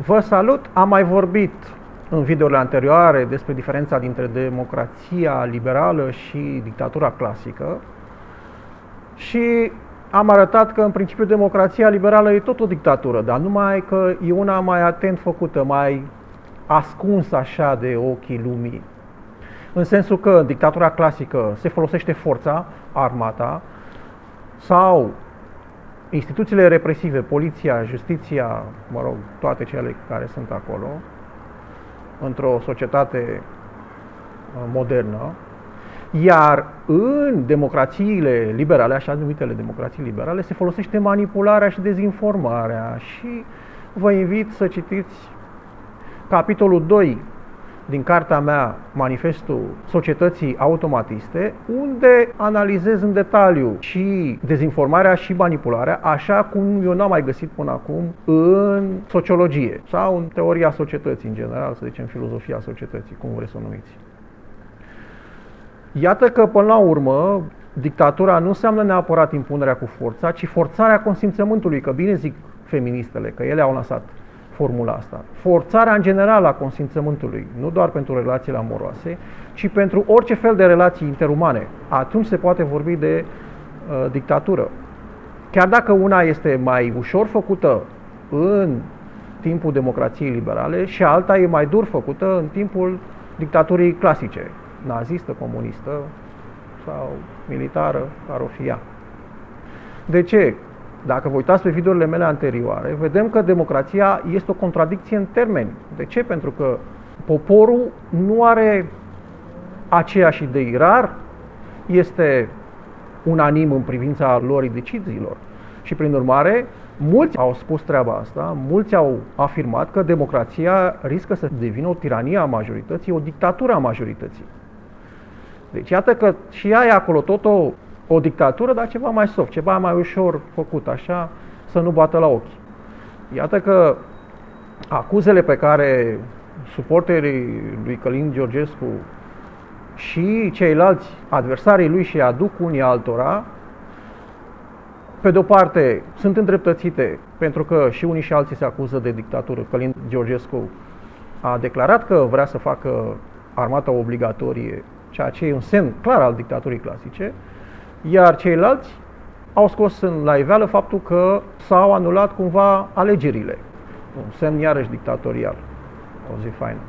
Vă salut! Am mai vorbit în videourile anterioare despre diferența dintre democrația liberală și dictatura clasică și am arătat că în principiu democrația liberală e tot o dictatură, dar numai că e una mai atent făcută, mai ascunsă așa de ochii lumii. În sensul că în dictatura clasică se folosește forța, armata sau instituțiile represive, poliția, justiția, toate cele care sunt acolo, într-o societate modernă, iar în democrațiile liberale, așa numitele democrații liberale, se folosește manipularea și dezinformarea și vă invit să citiți capitolul 2 din cartea mea, Manifestul Societății Automatiste, unde analizez în detaliu și dezinformarea și manipularea, așa cum eu n-am mai găsit până acum în sociologie sau în teoria societății în general, să zicem filozofia societății, cum vreți să o numiți. Iată că, până la urmă, dictatura nu înseamnă neapărat impunerea cu forța, ci forțarea consimțământului, că bine zic feministele, că ele au lansat formula asta. Forțarea în general a consimțământului, nu doar pentru relațiile amoroase, ci pentru orice fel de relații interumane. Atunci se poate vorbi de dictatură. Chiar dacă una este mai ușor făcută în timpul democrației liberale și alta e mai dur făcută în timpul dictaturii clasice, nazistă, comunistă sau militară, care o fi ea. De ce? Dacă vă uitați pe videourile mele anterioare, vedem că democrația este o contradicție în termeni. De ce? Pentru că poporul nu are aceeași idei. Rar este unanim în privința luării deciziilor. Și prin urmare, mulți au spus treaba asta, mulți au afirmat că democrația riscă să devină o tiranie a majorității, o dictatură a majorității. Deci iată că și ea e acolo tot o dictatură, dar ceva mai soft, ceva mai ușor făcut, așa, să nu bată la ochi. Iată că acuzele pe care suporterii lui Călin Georgescu și ceilalți adversarii lui și aduc unii altora, pe de-o parte sunt îndreptățite, pentru că și unii și alții se acuză de dictatură. Călin Georgescu a declarat că vrea să facă armata obligatorie, ceea ce e un semn clar al dictaturii clasice, iar ceilalți au scos la iveală faptul că s-au anulat cumva alegerile. Un semn iarăși dictatorial. O zi faină.